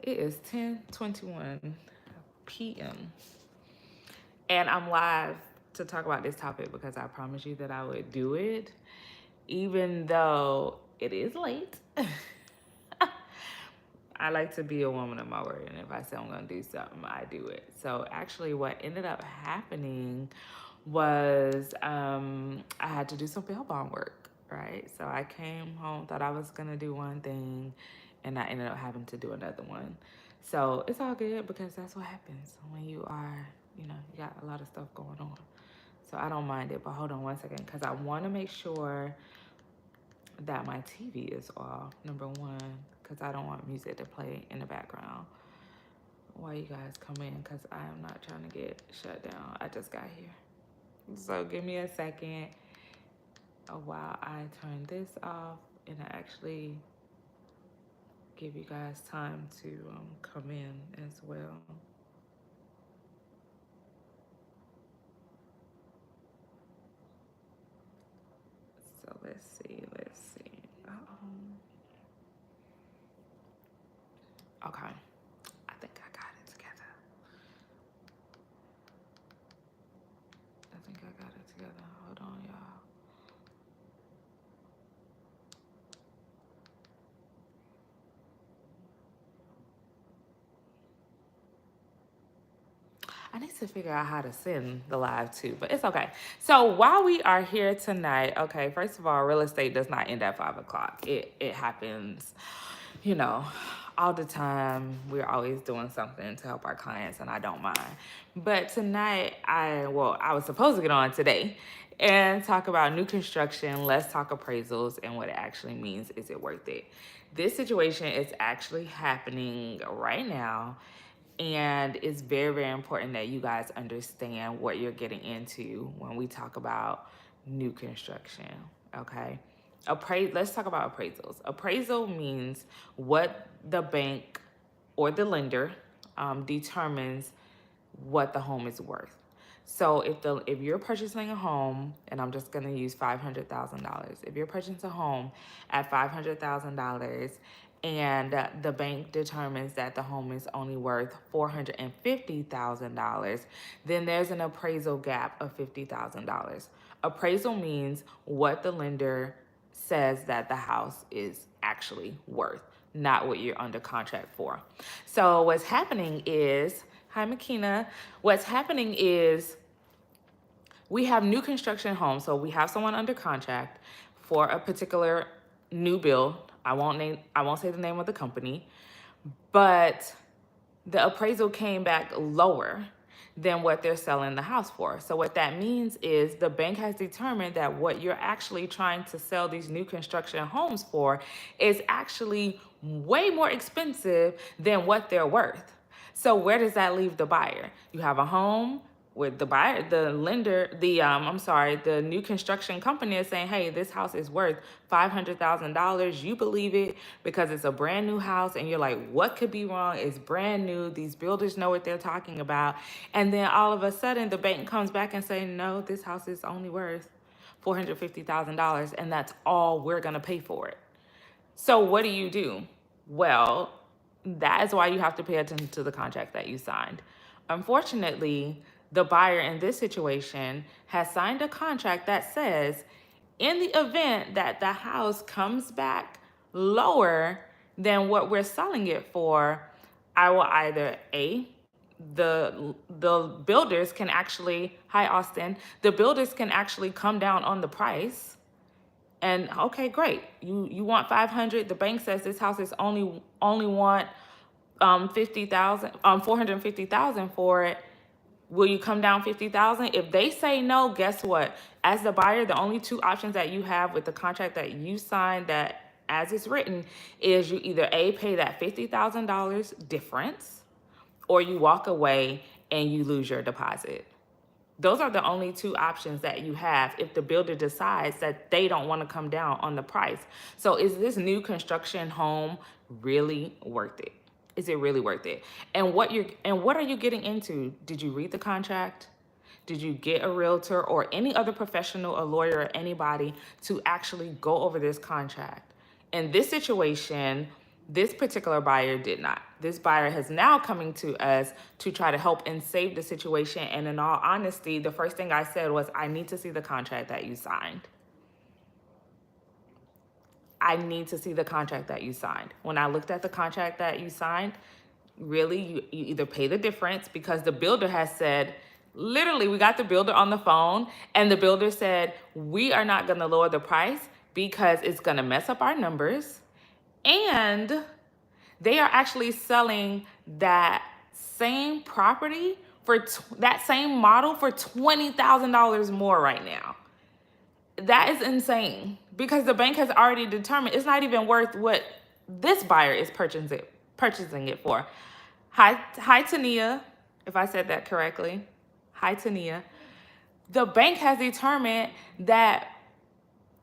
It is 10:21 p.m. and I'm live to talk about this topic because I promised you that I would do it, even though it is late. I like to be a woman of my word, and if I say I'm gonna do something, I do it. So actually, what ended up happening was I had to do some bail bond work, right? So I came home, thought I was gonna do one thing, and I ended up having to do another one. So it's all good because that's what happens when you are, you got a lot of stuff going on. So I don't mind it, but hold on one second because I want to make sure that my TV is off, number one, because I don't want music to play in the background while you guys come in because I am not trying to get shut down. I just got here. So give me a second while I turn this off and I actually give you guys time to come in as well. So let's see. Okay, I think I got it together. Hold on, y'all. I need to figure out how to send the live too, but it's okay. So while we are here tonight, okay, first of all, real estate does not end at 5 o'clock. It happens, you know, all the time. We're always doing something to help our clients, and I don't mind. But tonight, I was supposed to get on today and talk about new construction. Let's talk appraisals and what it actually means. Is it worth it? This situation is actually happening right now. And it's very, very important that you guys understand what you're getting into when we talk about new construction, okay? Let's talk about appraisals. Appraisal means what the bank or the lender determines what the home is worth. So if you're purchasing a home, and I'm just gonna use $500,000. If you're purchasing a home at $500,000 and the bank determines that the home is only worth $450,000, then there's an appraisal gap of $50,000. Appraisal means what the lender says that the house is actually worth, not what you're under contract for. So what's happening is, hi Makina, what's happening is we have new construction homes. So we have someone under contract for a particular new build. I won't say the name of the company, but the appraisal came back lower than what they're selling the house for. So what that means is the bank has determined that what you're actually trying to sell these new construction homes for is actually way more expensive than what they're worth. So where does that leave the buyer? You have a home with the buyer, the lender, the new construction company is saying, hey, this house is worth $500,000. You believe it because it's a brand new house, and you're like, what could be wrong? It's brand new. These builders know what they're talking about. And then all of a sudden, the bank comes back and say, no, this house is only worth $450,000, and that's all we're gonna pay for it. So what do? Well, that is why you have to pay attention to the contract that you signed. Unfortunately, the buyer in this situation has signed a contract that says, in the event that the house comes back lower than what we're selling it for, I will either the builders can actually, hi Austin, the builders can actually come down on the price. And okay, great. You want 500. The bank says this house is only want 50,000, 450,000 for it. Will you come down 50,000? If they say no, guess what? As the buyer, the only two options that you have with the contract that you signed, that as it's written, is you either pay that $50,000 difference, or you walk away and you lose your deposit. Those are the only two options that you have if the builder decides that they don't want to come down on the price. So is this new construction home really worth it? Is it really worth it? And what are you getting into? Did you read the contract? Did you get a realtor or any other professional, a lawyer, or anybody to actually go over this contract? In this situation, This particular buyer did not. This buyer has now coming to us to try to help and save the situation. And in all honesty, the first thing I said was, I need to see the contract that you signed. I need to see the contract that you signed. When I looked at the contract that you signed, really, you either pay the difference, because the builder has said, literally, we got the builder on the phone, and the builder said, we are not going to lower the price because it's going to mess up our numbers. And they are actually selling that same property for that same model for $20,000 more right now. That is insane, because the bank has already determined it's not even worth what this buyer is purchasing it for. Hi, Tania, if I said that correctly. Hi, Tania. The bank has determined that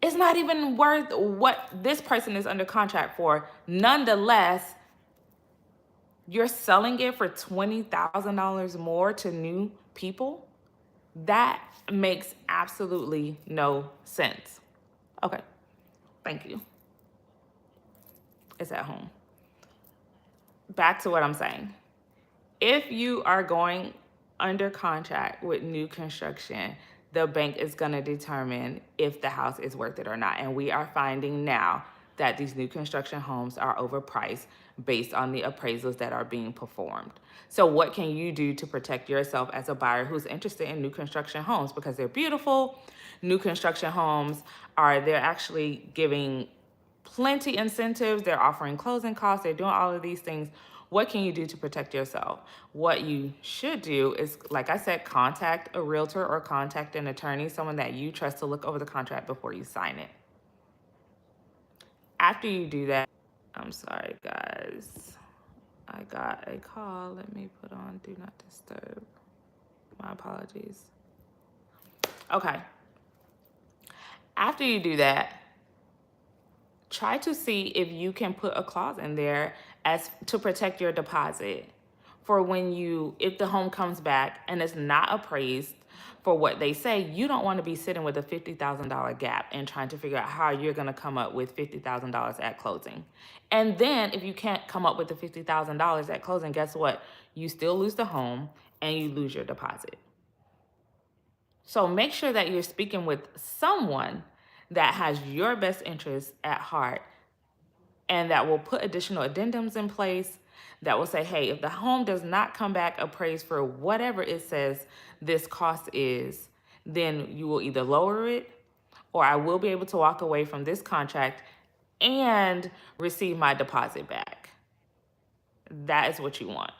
it's not even worth what this person is under contract for. Nonetheless, you're selling it for $20,000 more to new people? That makes absolutely no sense. Okay, thank you. It's at home. Back to what I'm saying. If you are going under contract with new construction, the bank is going to determine if the house is worth it or not. And we are finding now that these new construction homes are overpriced based on the appraisals that are being performed. So what can you do to protect yourself as a buyer who's interested in new construction homes? Because they're beautiful. New construction homes they're actually giving plenty incentives. They're offering closing costs. They're doing all of these things. What can you do to protect yourself? What you should do is, like I said, contact a realtor or contact an attorney, someone that you trust, to look over the contract before you sign it. After you do that, I'm sorry, guys. I got a call. Let me put on Do Not Disturb. My apologies. Okay. After you do that, try to see if you can put a clause in there as to protect your deposit for if the home comes back and it's not appraised for what they say. You don't want to be sitting with a $50,000 gap and trying to figure out how you're going to come up with $50,000 at closing. And then if you can't come up with the $50,000 at closing, guess what? You still lose the home and you lose your deposit. So make sure that you're speaking with someone that has your best interests at heart and that will put additional addendums in place that will say, hey, if the home does not come back appraised for whatever it says this cost is, then you will either lower it, or I will be able to walk away from this contract and receive my deposit back. That is what you want.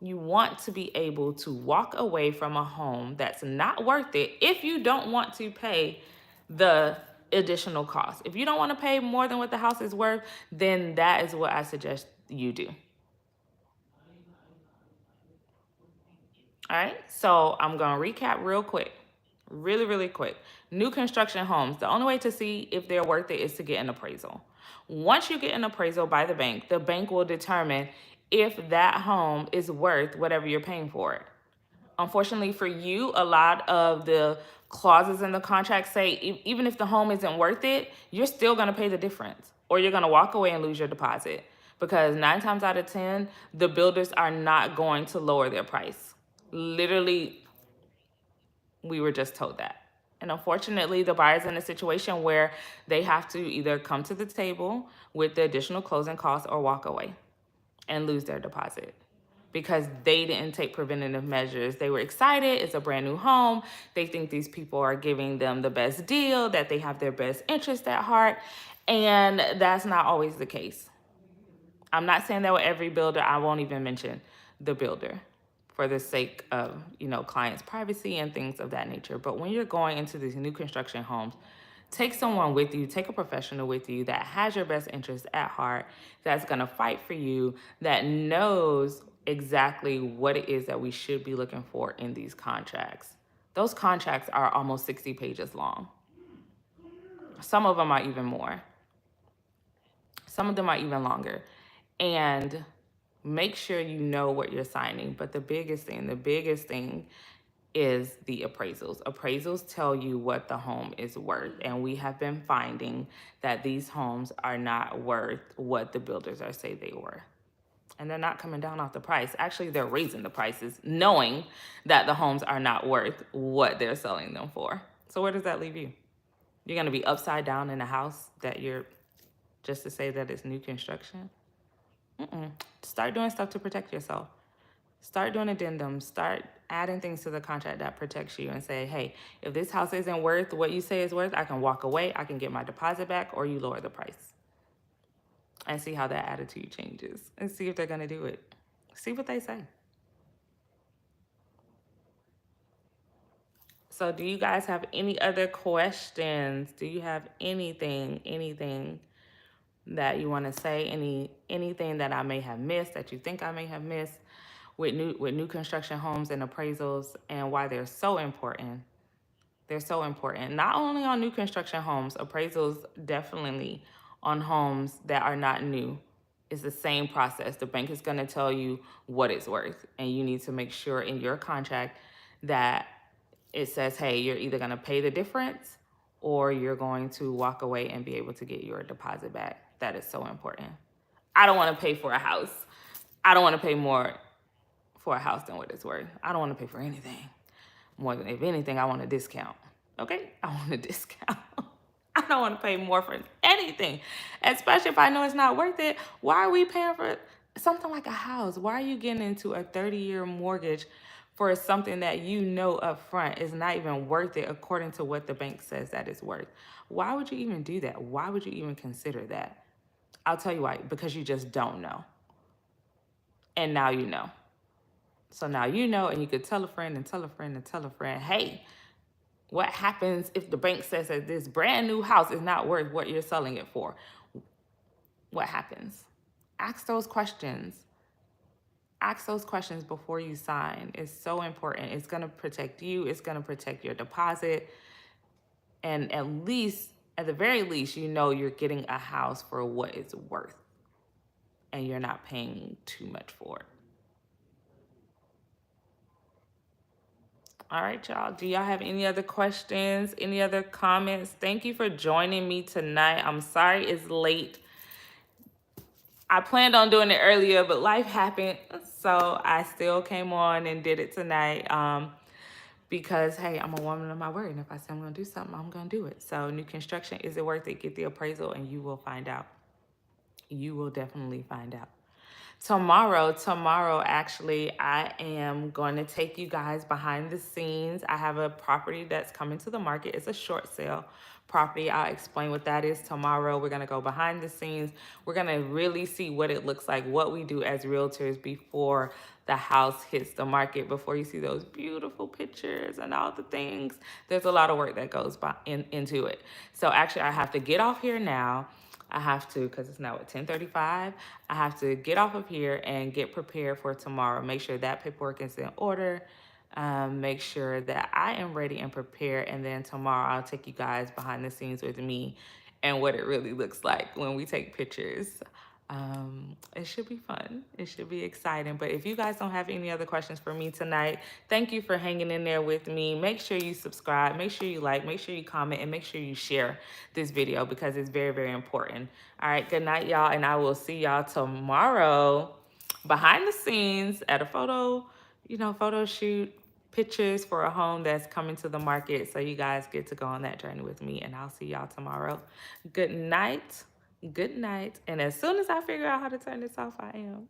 You want to be able to walk away from a home that's not worth it if you don't want to pay the additional cost. If you don't want to pay more than what the house is worth, then that is what I suggest you do. All right, so I'm going to recap real quick. Really quick. New construction homes, the only way to see if they're worth it is to get an appraisal. Once you get an appraisal by the bank will determine if that home is worth whatever you're paying for it. Unfortunately for you, a lot of the clauses in the contract say even if the home isn't worth it, you're still going to pay the difference, or you're going to walk away and lose your deposit, because 9 times out of 10, the builders are not going to lower their price. Literally, we were just told that. And unfortunately, the buyer's in a situation where they have to either come to the table with the additional closing costs or walk away and lose their deposit because they didn't take preventative measures. They were excited. It's a brand new home. They think these people are giving them the best deal, that they have their best interest at heart. And that's not always the case. I'm not saying that with every builder. I won't even mention the builder for the sake of, clients' privacy and things of that nature. But when you're going into these new construction homes, take someone with you, take a professional with you that has your best interests at heart, that's gonna fight for you, that knows exactly what it is that we should be looking for in these contracts. Those contracts are almost 60 pages long. Some of them are even more. Some of them are even longer. And make sure you know what you're signing. But the biggest thing is the appraisals. Appraisals tell you what the home is worth, and we have been finding that these homes are not worth what the builders are saying they were. And they're not coming down off the price. Actually, they're raising the prices, knowing that the homes are not worth what they're selling them for. So where does that leave you? You're gonna be upside down in a house that you're, just to say that it's new construction? Start doing stuff to protect yourself. Start doing addendums. Start adding things to the contract that protects you and say, hey, if this house isn't worth what you say it's worth, I can walk away, I can get my deposit back, or you lower the price. And see how that attitude changes and see if they're going to do it. See what they say. So do you guys have any other questions? Do you have anything that you want to say? Anything that I may have missed, that you think I may have missed with new construction homes and appraisals, and why they're so important? They're so important. Not only on new construction homes, appraisals definitely on homes that are not new. It's the same process. The bank is going to tell you what it's worth, and you need to make sure in your contract that it says, hey, you're either going to pay the difference or you're going to walk away and be able to get your deposit back. That is so important. I don't want to pay for a house. I don't want to pay more for a house than what it's worth. I don't want to pay for anything more than, if anything, I want a discount. Okay? I want a discount. I don't want to pay more for anything, especially if I know it's not worth it. Why are we paying for something like a house? Why are you getting into a 30-year mortgage for something that you know up front is not even worth it according to what the bank says that it's worth? Why would you even do that? Why would you even consider that? I'll tell you why. Because you just don't know. And now you know. So now you know, and you could tell a friend and tell a friend and tell a friend, hey, what happens if the bank says that this brand new house is not worth what you're selling it for? What happens? Ask those questions. Ask those questions before you sign. It's so important. It's going to protect you. It's going to protect your deposit. And at the very least, you know you're getting a house for what it's worth. And you're not paying too much for it. All right, y'all. Do y'all have any other questions? Any other comments? Thank you for joining me tonight. I'm sorry it's late. I planned on doing it earlier, but life happened. So I still came on and did it tonight. Because, hey, I'm a woman of my word. And if I say I'm going to do something, I'm going to do it. So new construction, is it worth it? Get the appraisal and you will find out. You will definitely find out. Tomorrow, actually, I am going to take you guys behind the scenes. I have a property that's coming to the market. It's a short sale property. I'll explain what that is tomorrow. We're going to go behind the scenes. We're going to really see what it looks like, what we do as realtors before the house hits the market, before you see those beautiful pictures and all the things. There's a lot of work that goes into it. So actually, I have to get off here now. I have to, because it's now at 10:35, I have to get off of here and get prepared for tomorrow. Make sure that paperwork is in order. Make sure that I am ready and prepared. And then tomorrow I'll take you guys behind the scenes with me and what it really looks like when we take pictures. It should be fun. It should be exciting. But if you guys don't have any other questions for me tonight, thank you for hanging in there with me. Make sure you subscribe, make sure you like, make sure you comment, and make sure you share this video because it's very, very important. All right, good night, y'all, and I will see y'all tomorrow behind the scenes at a photo shoot, pictures for a home that's coming to the market. So you guys get to go on that journey with me, and I'll see y'all tomorrow. Good night. Good night. And as soon as I figure out how to turn this off, I am.